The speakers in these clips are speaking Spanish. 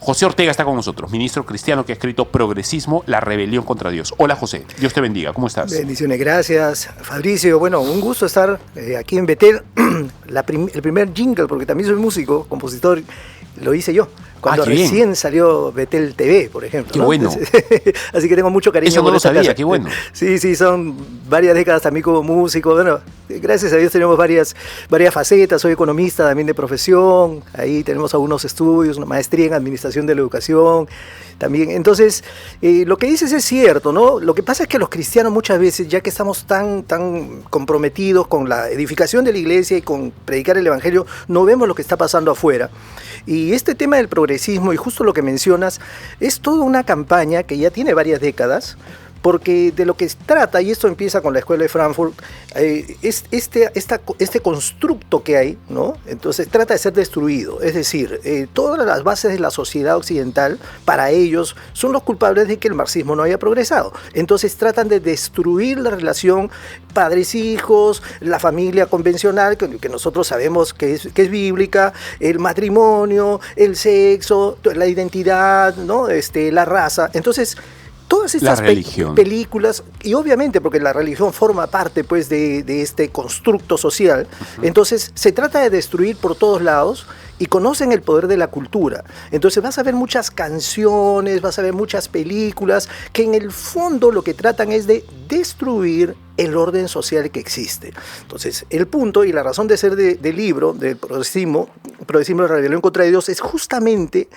José Ortega está con nosotros, ministro cristiano que ha escrito Progresismo, la rebelión contra Dios. Hola José, Dios te bendiga, ¿cómo estás? Bendiciones, gracias Fabricio. Bueno, un gusto estar aquí en Betel. El primer jingle, porque también soy músico, compositor, lo hice yo. Cuando recién salió Betel TV, por ejemplo. Qué bueno. Así que tengo mucho cariño. Eso no lo sabía, qué bueno. Sí, son varias décadas también como músico. Bueno, gracias a Dios tenemos varias facetas. Soy economista también de profesión. Ahí tenemos algunos estudios, una maestría en administración de la educación. También, entonces, lo que dices es cierto, ¿no? Lo que pasa es que los cristianos muchas veces, ya que estamos tan comprometidos con la edificación de la iglesia y con predicar el evangelio, no vemos lo que está pasando afuera. Y este tema del progresismo, y justo lo que mencionas, es toda una campaña que ya tiene varias décadas, porque de lo que trata, y esto empieza con la Escuela de Frankfurt, es este constructo que hay, ¿no? Entonces trata de ser destruido, es decir, todas las bases de la sociedad occidental, para ellos, son los culpables de que el marxismo no haya progresado. Entonces tratan de destruir la relación padres-hijos, la familia convencional, que nosotros sabemos que es bíblica, el matrimonio, el sexo, la identidad, ¿no? La raza. Entonces, todas estas películas, y obviamente porque la religión forma parte pues de este constructo social, entonces se trata de destruir por todos lados y conocen el poder de la cultura. Entonces vas a ver muchas canciones, vas a ver muchas películas que en el fondo lo que tratan es de destruir el orden social que existe. Entonces el punto y la razón de ser del libro, del progresismo, la rebelión contra Dios, es justamente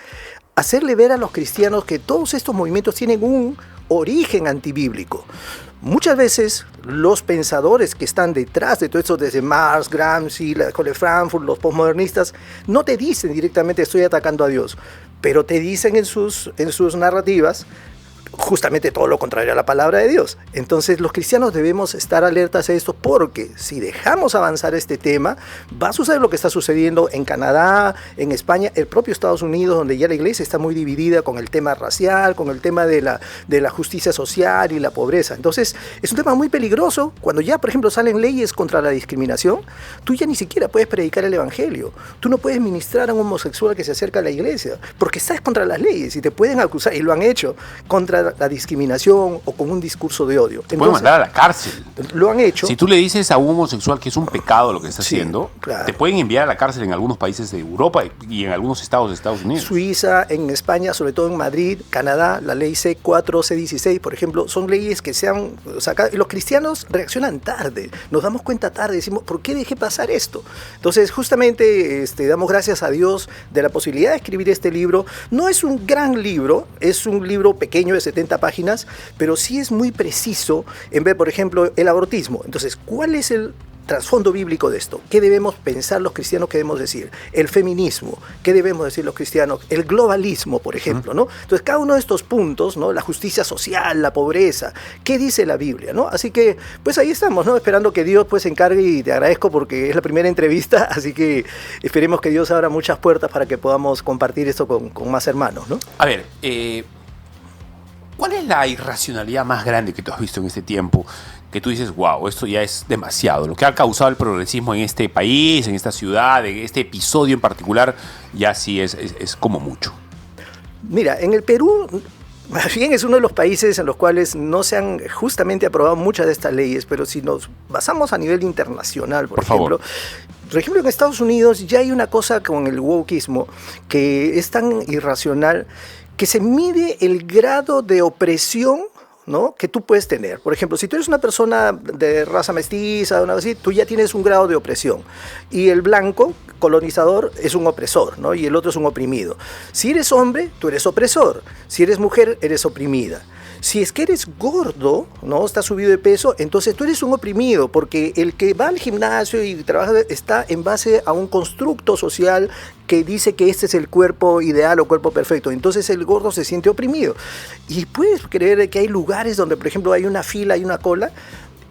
hacerle ver a los cristianos que todos estos movimientos tienen un origen antibíblico. Muchas veces los pensadores que están detrás de todo esto, desde Marx, Gramsci, la Escuela de Frankfurt, los postmodernistas, no te dicen directamente estoy atacando a Dios, pero te dicen en sus narrativas justamente todo lo contrario a la palabra de Dios. Entonces los cristianos debemos estar alertas a esto, porque si dejamos avanzar este tema, va a suceder lo que está sucediendo en Canadá, en España, el propio Estados Unidos, donde ya la iglesia está muy dividida con el tema racial, con el tema de la justicia social y la pobreza. Entonces es un tema muy peligroso. Cuando ya, por ejemplo, salen leyes contra la discriminación, tú ya ni siquiera puedes predicar el evangelio. Tú no puedes ministrar a un homosexual que se acerca a la iglesia, porque estás contra las leyes y te pueden acusar, y lo han hecho, contra la discriminación o con un discurso de odio. Te pueden mandar a la cárcel. Lo han hecho. Si tú le dices a un homosexual que es un pecado lo que está haciendo, claro, te pueden enviar a la cárcel en algunos países de Europa y en algunos estados de Estados Unidos. Suiza, en España, sobre todo en Madrid, Canadá, la ley C4, C16, por ejemplo, son leyes que se han sacado. Y los cristianos reaccionan tarde. Nos damos cuenta tarde. Decimos, ¿por qué dejé pasar esto? Entonces, justamente, damos gracias a Dios de la posibilidad de escribir este libro. No es un gran libro, es un libro pequeño de 70 páginas, pero sí es muy preciso en ver, por ejemplo, el abortismo. Entonces, ¿cuál es el trasfondo bíblico de esto? ¿Qué debemos pensar los cristianos? ¿Qué debemos decir? El feminismo, ¿qué debemos decir los cristianos? El globalismo, por ejemplo, ¿no? Entonces, cada uno de estos puntos, ¿no? La justicia social, la pobreza, ¿qué dice la Biblia, ¿no? Así que, pues ahí estamos, ¿no? Esperando que Dios pues se encargue, y te agradezco porque es la primera entrevista, así que esperemos que Dios abra muchas puertas para que podamos compartir esto con más hermanos, ¿no? A ver, ¿cuál es la irracionalidad más grande que tú has visto en este tiempo? Que tú dices, wow, esto ya es demasiado. Lo que ha causado el progresismo en este país, en esta ciudad, en este episodio en particular, ya sí es como mucho. Mira, en el Perú, más bien es uno de los países en los cuales no se han justamente aprobado muchas de estas leyes, pero si nos basamos a nivel internacional, por ejemplo, en Estados Unidos ya hay una cosa con el wokeismo que es tan irracional que se mide el grado de opresión, ¿no?, que tú puedes tener. Por ejemplo, si tú eres una persona de raza mestiza, una así, tú ya tienes un grado de opresión. Y el blanco colonizador es un opresor, ¿no?, y el otro es un oprimido. Si eres hombre, tú eres opresor. Si eres mujer, eres oprimida. Si es que eres gordo, ¿no?, estás subido de peso, entonces tú eres un oprimido, porque el que va al gimnasio y trabaja está en base a un constructo social que dice que este es el cuerpo ideal o cuerpo perfecto. Entonces el gordo se siente oprimido. Y puedes creer que hay lugares donde, por ejemplo, hay una fila, hay una cola,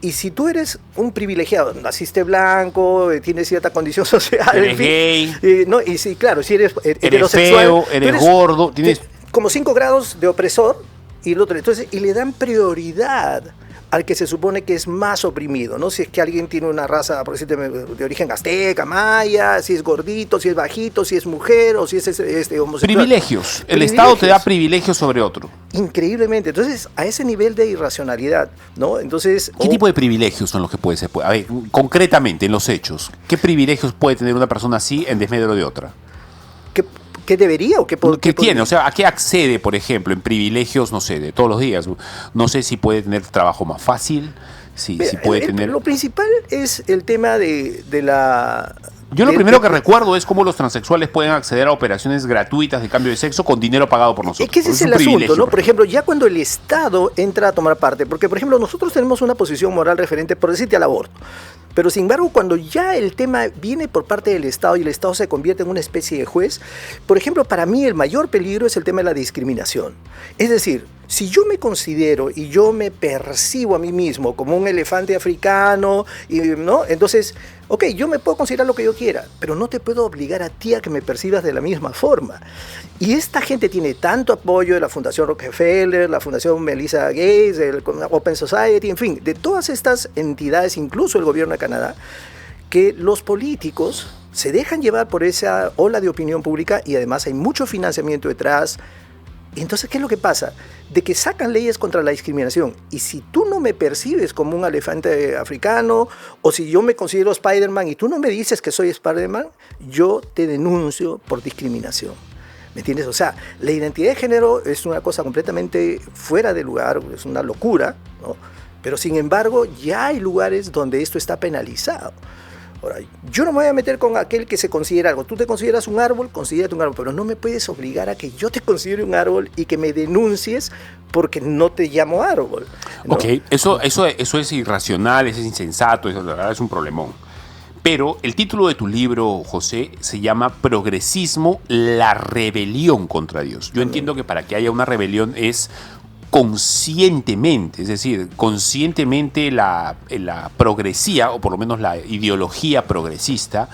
y si tú eres un privilegiado, naciste blanco, tienes cierta condición social, eres gay, no, y sí, claro, si eres heterosexual, feo, eres gordo, tienes como 5 grados de opresor, y el otro, entonces, y le dan prioridad al que se supone que es más oprimido, ¿no? Si es que alguien tiene una raza, por decirte, de origen azteca, maya, si es gordito, si es bajito, si es mujer o si es homosexual. Privilegios. El Estado te da privilegios sobre otro. Increíblemente. Entonces, a ese nivel de irracionalidad, ¿no? Entonces, ¿Qué tipo de privilegios son los que puede ser? A ver, concretamente, en los hechos, ¿qué privilegios puede tener una persona así en desmedro de otra? ¿Qué debería o qué ¿Qué tiene? O sea, ¿a qué accede, por ejemplo, en privilegios, no sé, de todos los días? No sé si puede tener trabajo más fácil, si puede tener... Lo principal es el tema de la... Yo lo primero que recuerdo es cómo los transexuales pueden acceder a operaciones gratuitas de cambio de sexo con dinero pagado por nosotros. Es que ese es el asunto, ¿no? Por ejemplo, ya cuando el Estado entra a tomar parte, porque, por ejemplo, nosotros tenemos una posición moral referente, por decirte, al aborto. Pero, sin embargo, cuando ya el tema viene por parte del Estado y el Estado se convierte en una especie de juez, por ejemplo, para mí el mayor peligro es el tema de la discriminación. Es decir, si yo me considero y yo me percibo a mí mismo como un elefante africano, ¿no? Entonces, ok, yo me puedo considerar lo que yo quiera, pero no te puedo obligar a ti a que me percibas de la misma forma. Y esta gente tiene tanto apoyo de la Fundación Rockefeller, la Fundación Melissa Gates, el Open Society, en fin, de todas estas entidades, incluso el gobierno de Canadá, que los políticos se dejan llevar por esa ola de opinión pública y además hay mucho financiamiento detrás. Y entonces, ¿qué es lo que pasa? De que sacan leyes contra la discriminación. Y si tú no me percibes como un elefante africano, o si yo me considero Spider-Man y tú no me dices que soy Spider-Man, yo te denuncio por discriminación. ¿Me entiendes? O sea, la identidad de género es una cosa completamente fuera de lugar, es una locura, ¿no? Pero sin embargo, ya hay lugares donde esto está penalizado. Ahora, yo no me voy a meter con aquel que se considera algo. Tú te consideras un árbol, considérate un árbol, pero no me puedes obligar a que yo te considere un árbol y que me denuncies porque no te llamo árbol, ¿no? Ok, eso es irracional, eso es insensato, eso la verdad es un problemón. Pero el título de tu libro, José, se llama Progresismo, la rebelión contra Dios. Yo entiendo que para que haya una rebelión es conscientemente, es decir, conscientemente la progresía, o por lo menos la ideología progresista,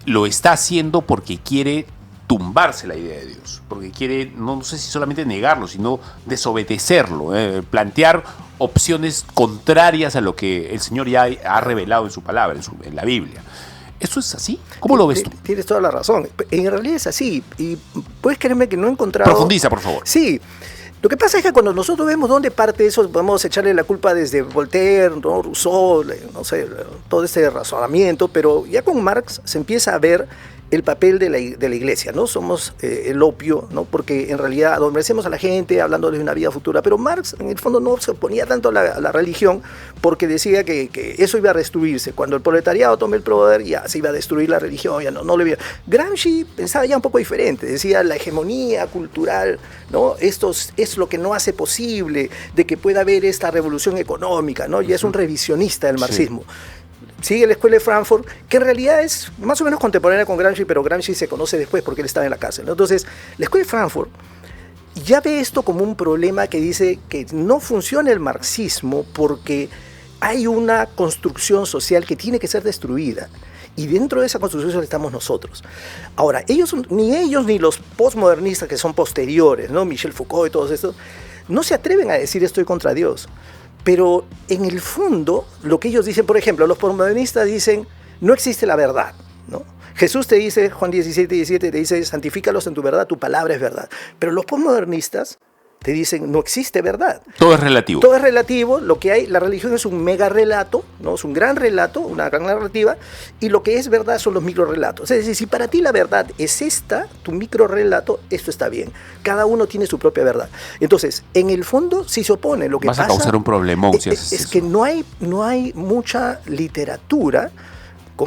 lo está haciendo porque quiere tumbarse la idea de Dios, porque quiere, no sé si solamente negarlo, sino desobedecerlo, plantear opciones contrarias a lo que el Señor ya ha revelado en su palabra, en la Biblia. ¿Eso es así? ¿Cómo lo ves tú? Tienes toda la razón. En realidad es así. Y puedes creerme que no he encontrado... Profundiza, por favor. Sí. Lo que pasa es que cuando nosotros vemos dónde parte eso, podemos echarle la culpa desde Voltaire, ¿no? Rousseau, no sé, todo ese razonamiento, pero ya con Marx se empieza a ver el papel de la iglesia, ¿no? Somos el opio, ¿no? Porque en realidad adormecemos a la gente hablando de una vida futura, pero Marx en el fondo no se oponía tanto a la religión porque decía que eso iba a destruirse. Cuando el proletariado tome el poder ya se iba a destruir la religión, ya no le iba. Gramsci pensaba ya un poco diferente, decía la hegemonía cultural, ¿no? Esto es lo que no hace posible de que pueda haber esta revolución económica, ¿no? Ya es un revisionista del marxismo. Sí. Sigue la escuela de Frankfurt, que en realidad es más o menos contemporánea con Gramsci, pero Gramsci se conoce después porque él estaba en la cárcel, ¿no? Entonces, la escuela de Frankfurt ya ve esto como un problema que dice que no funciona el marxismo porque hay una construcción social que tiene que ser destruida. Y dentro de esa construcción social estamos nosotros. Ahora, ellos ni los postmodernistas que son posteriores, ¿no? Michel Foucault y todos estos, no se atreven a decir estoy contra Dios. Pero en el fondo, lo que ellos dicen, por ejemplo, los postmodernistas dicen, no existe la verdad, ¿no? Jesús te dice, Juan 17:17, te dice, santifícalos en tu verdad, tu palabra es verdad. Pero los postmodernistas te dicen, no existe verdad. Todo es relativo. Todo es relativo, lo que hay, la religión es un mega relato, ¿no? Es un gran relato, una gran narrativa, y lo que es verdad son los micro relatos. Es decir, si para ti la verdad es esta, tu micro relato, esto está bien. Cada uno tiene su propia verdad. Entonces, en el fondo, sí se opone. Lo que vas a causar un problemón si haces es que no hay mucha literatura,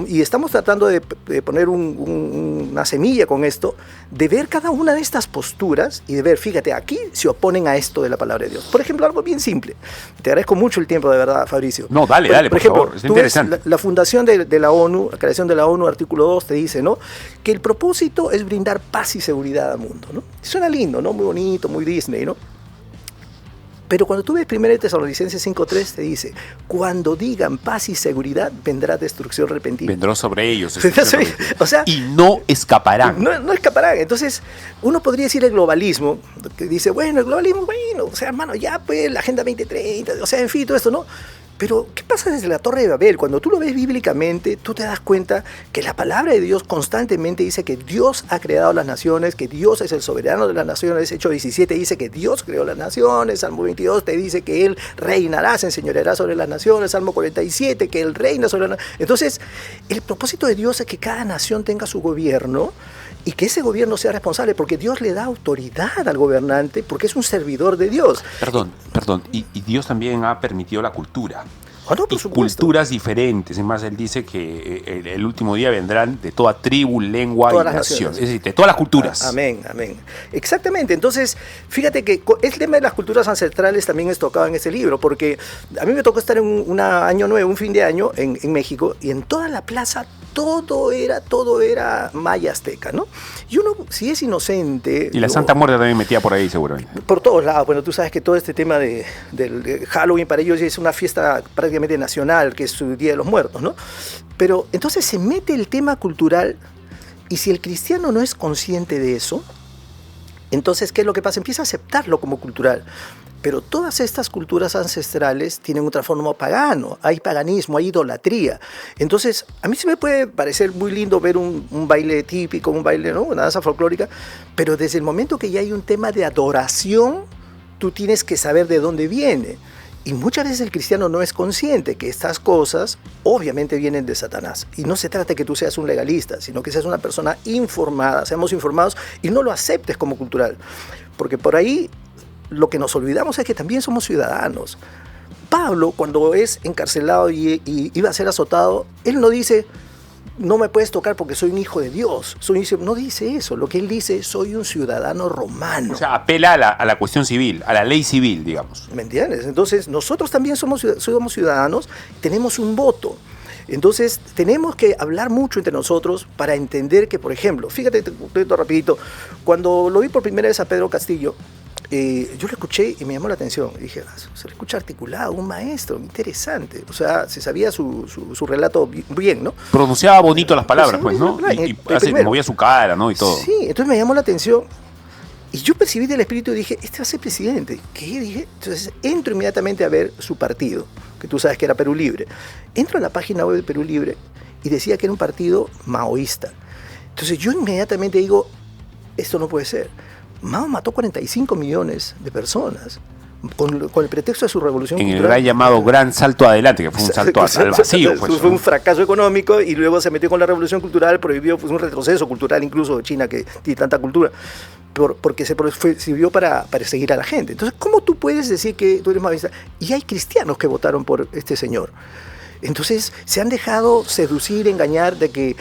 y estamos tratando de poner una semilla con esto, de ver cada una de estas posturas y de ver, fíjate, aquí se oponen a esto de la palabra de Dios. Por ejemplo, algo bien simple. Te agradezco mucho el tiempo, de verdad, Fabricio. No, dale, por ejemplo, favor, es interesante. La fundación de la ONU, la creación de la ONU, artículo 2, te dice, ¿no?, que el propósito es brindar paz y seguridad al mundo, ¿no? Suena lindo, ¿no? Muy bonito, muy Disney, ¿no? Pero cuando tú ves 1 Tesalonicenses 5:3 te dice, cuando digan paz y seguridad, vendrá destrucción repentina. Vendrá sobre ellos. O sea, y no escaparán. No escaparán. Entonces, uno podría decir el globalismo, que dice, bueno, el globalismo, bueno, o sea, hermano, ya pues la Agenda 2030, o sea, en fin, todo esto, ¿no? Pero, ¿qué pasa desde la Torre de Babel? Cuando tú lo ves bíblicamente, tú te das cuenta que la palabra de Dios constantemente dice que Dios ha creado las naciones, que Dios es el soberano de las naciones. Hechos 17 dice que Dios creó las naciones. Salmo 22 te dice que Él reinará, se enseñoreará sobre las naciones. Salmo 47, que Él reina sobre las naciones. Entonces, el propósito de Dios es que cada nación tenga su gobierno y que ese gobierno sea responsable, porque Dios le da autoridad al gobernante, porque es un servidor de Dios. Perdón. Y Dios también ha permitido la cultura. No, por supuesto. Culturas diferentes. Es más, Él dice que el último día vendrán de toda tribu, lengua todas y nación. Es decir, de todas las culturas. Amén. Exactamente. Entonces, fíjate que el tema de las culturas ancestrales también es tocado en ese libro, porque a mí me tocó estar en un año nuevo, un fin de año en México, y en toda la plaza todo era maya azteca, ¿no? Y uno, si es inocente... Y la Santa Muerte también metía por ahí, seguramente. Por todos lados. Bueno, tú sabes que todo este tema de Halloween para ellos es una fiesta prácticamente nacional, que es su Día de los Muertos, ¿no? Pero entonces se mete el tema cultural, y si el cristiano no es consciente de eso, entonces, ¿qué es lo que pasa? Empieza a aceptarlo como cultural. Pero todas estas culturas ancestrales tienen un trasfondo pagano, hay paganismo, hay idolatría. Entonces, a mí se me puede parecer muy lindo ver un baile típico, un baile, ¿no? Una danza folclórica, pero desde el momento que ya hay un tema de adoración, tú tienes que saber de dónde viene. Y muchas veces el cristiano no es consciente que estas cosas obviamente vienen de Satanás. Y no se trata de que tú seas un legalista, sino que seas una persona informada, seamos informados y no lo aceptes como cultural. Porque por ahí lo que nos olvidamos es que también somos ciudadanos. Pablo, cuando es encarcelado y iba a ser azotado, él no dice, no me puedes tocar porque soy un hijo de Dios. No dice eso. Lo que él dice, soy un ciudadano romano. O sea, apela a la cuestión civil, a la ley civil, digamos. ¿Me entiendes? Entonces, nosotros también somos ciudadanos, tenemos un voto. Entonces, tenemos que hablar mucho entre nosotros para entender que, por ejemplo, fíjate, te cuento rapidito, cuando lo vi por primera vez a Pedro Castillo, yo lo escuché y me llamó la atención. Y dije, se le escucha articulado, un maestro, interesante. O sea, se sabía su relato bien, ¿no? Pronunciaba bonito las palabras, pues, ¿no? Y movía su cara, ¿no? Y todo. Sí, entonces me llamó la atención. Y yo percibí del espíritu y dije, este va a ser presidente. ¿Qué? Dije, entonces entro inmediatamente a ver su partido, que tú sabes que era Perú Libre. Entro a la página web de Perú Libre y decía que era un partido maoísta. Entonces yo inmediatamente digo, esto no puede ser. Mao mató 45 millones de personas con el pretexto de su revolución cultural. En el gran llamado Gran Salto Adelante, que fue un salto al vacío. Pues, fue un fracaso económico y luego se metió con la revolución cultural, prohibió un retroceso cultural incluso de China, que tiene tanta cultura, porque sirvió para seguir a la gente. Entonces, ¿cómo tú puedes decir que tú eres maoísta? Y hay cristianos que votaron por este señor. Entonces se han dejado seducir, engañar de que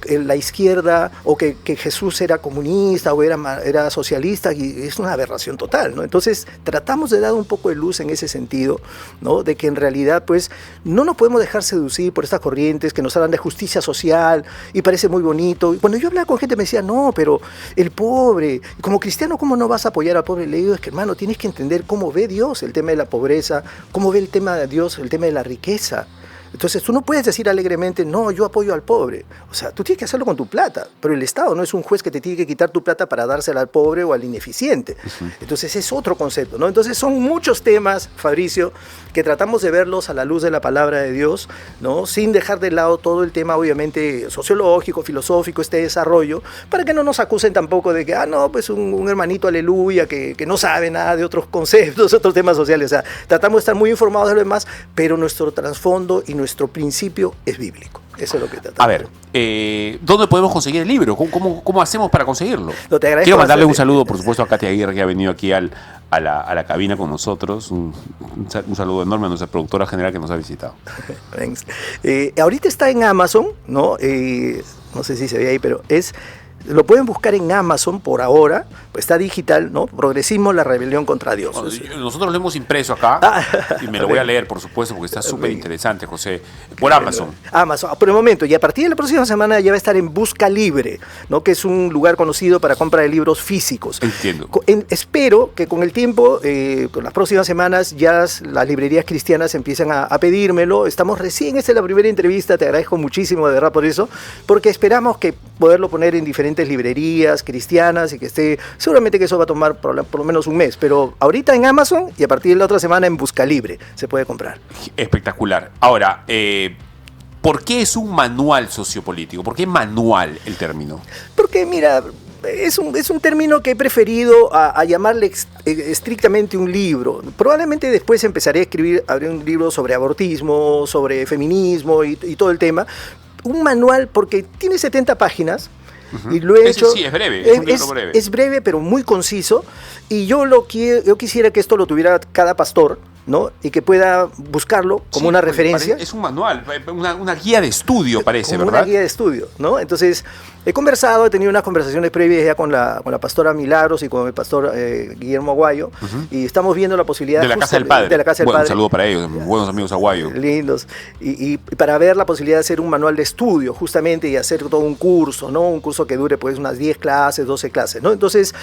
la izquierda o que Jesús era comunista o era socialista, y es una aberración total, ¿no? Entonces tratamos de dar un poco de luz en ese sentido, ¿no? De que en realidad pues no nos podemos dejar seducir por estas corrientes que nos hablan de justicia social y parece muy bonito. Y cuando yo hablaba con gente me decía, no, pero el pobre, como cristiano, ¿cómo no vas a apoyar al pobre? Le digo, es que hermano, tienes que entender cómo ve Dios el tema de la pobreza, cómo ve el tema de Dios el tema de la riqueza. Entonces tú no puedes decir alegremente, no, yo apoyo al pobre. O sea, tú tienes que hacerlo con tu plata, pero el Estado no es un juez que te tiene que quitar tu plata para dársela al pobre o al ineficiente. Entonces es otro concepto, ¿no? Entonces son muchos temas, Fabricio, que tratamos de verlos a la luz de la palabra de Dios, ¿no? Sin dejar de lado todo el tema, obviamente, sociológico, filosófico, este desarrollo, para que no nos acusen tampoco de que, no, pues un hermanito aleluya que no sabe nada de otros conceptos, otros temas sociales. O sea, tratamos de estar muy informados de lo demás, pero nuestro trasfondo y nuestro principio es bíblico. Eso es lo que tratamos. A ver, ¿dónde podemos conseguir el libro? ¿Cómo hacemos para conseguirlo? No, te agradezco. Quiero mandarle un saludo, por supuesto, a Katia Aguirre, que ha venido aquí a la cabina con nosotros. Un saludo enorme a nuestra productora general que nos ha visitado. Ahorita está en Amazon, ¿no? No sé si se ve ahí, pero es Lo pueden buscar en Amazon por ahora, pues está digital, ¿no? Progresismo, la rebelión contra Dios. Bueno, nosotros lo hemos impreso acá y me lo voy a leer, por supuesto, porque está súper interesante, José. Por Amazon. Amazon, por el momento. Y a partir de la próxima semana ya va a estar en Busca Libre, ¿no? Que es un lugar conocido para compra de libros físicos. Entiendo. Espero que con el tiempo, con las próximas semanas, ya las librerías cristianas empiezan a pedírmelo. Estamos recién, esta es la primera entrevista, te agradezco muchísimo de verdad por eso, porque esperamos que poderlo poner en diferentes librerías cristianas y que esté, seguramente que eso va a tomar por lo menos un mes, pero ahorita en Amazon y a partir de la otra semana en Busca Libre se puede comprar. Espectacular. Ahora, ¿por qué es un manual sociopolítico? ¿Por qué manual el término? Porque mira, es un término que he preferido a llamarle estrictamente un libro. Probablemente después empezaré a escribir, haré un libro sobre abortismo, sobre feminismo y todo el tema. Un manual porque tiene 70 páginas. Y lo he hecho. Sí, es breve, es un libro breve. Es breve, pero muy conciso. Y yo quisiera que esto lo tuviera cada pastor, ¿no? Y que pueda buscarlo como una referencia. Es un manual, una guía de estudio, parece, como ¿verdad? Una guía de estudio, ¿no? Entonces, he tenido unas conversaciones previas ya con la pastora Milagros y con el pastor Guillermo Aguayo, y estamos viendo la posibilidad de la Casa del Padre. De la Casa del Padre. Un saludo para ellos, buenos amigos Aguayo. Lindos. Y para ver la posibilidad de hacer un manual de estudio, justamente, y hacer todo un curso, ¿no? Un curso que dure pues unas 10 clases, 12 clases, ¿no? Entonces,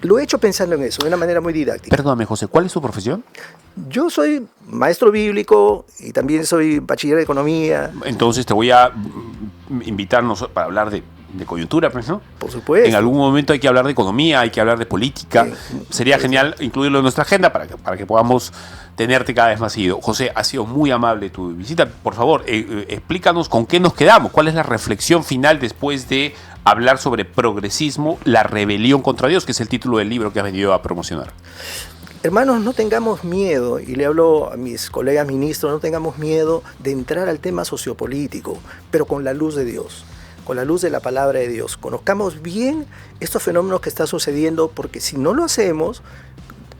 lo he hecho pensando en eso, de una manera muy didáctica. Perdóname, José, ¿cuál es tu profesión? Yo soy maestro bíblico y también soy bachiller de economía. Entonces te voy a invitarnos para hablar de coyuntura, pues, ¿no? Por supuesto. En algún momento hay que hablar de economía, hay que hablar de política. Sería genial incluirlo en nuestra agenda para que podamos tenerte cada vez más seguido. José, ha sido muy amable tu visita. Por favor, explícanos con qué nos quedamos. ¿Cuál es la reflexión final después de hablar sobre progresismo, la rebelión contra Dios, que es el título del libro que has venido a promocionar? Hermanos, no tengamos miedo, y le hablo a mis colegas ministros, no tengamos miedo de entrar al tema sociopolítico, pero con la luz de Dios, con la luz de la palabra de Dios. Conozcamos bien estos fenómenos que están sucediendo, porque si no lo hacemos,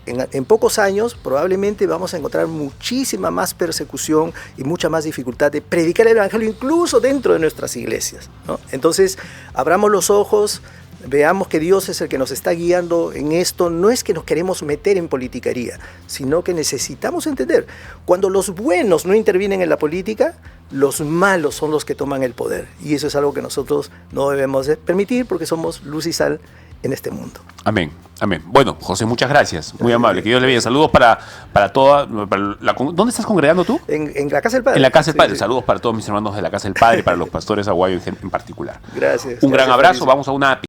en pocos años probablemente vamos a encontrar muchísima más persecución y mucha más dificultad de predicar el evangelio incluso dentro de nuestras iglesias, ¿no? Entonces, abramos los ojos, veamos que Dios es el que nos está guiando en esto. No es que nos queremos meter en politiquería, sino que necesitamos entender, cuando los buenos no intervienen en la política, los malos son los que toman el poder, y eso es algo que nosotros no debemos permitir, porque somos luz y sal en este mundo. Amén, amén. Bueno, José, muchas gracias, muy amable. Que Dios le bendiga. Saludos para toda ¿dónde estás congregando tú? En la Casa del Padre. En la Casa del Padre. Sí. Saludos para todos mis hermanos de la Casa del Padre y para los pastores Aguayo en particular. Gracias. Un gran Gracias, abrazo. Fabricio. Vamos a una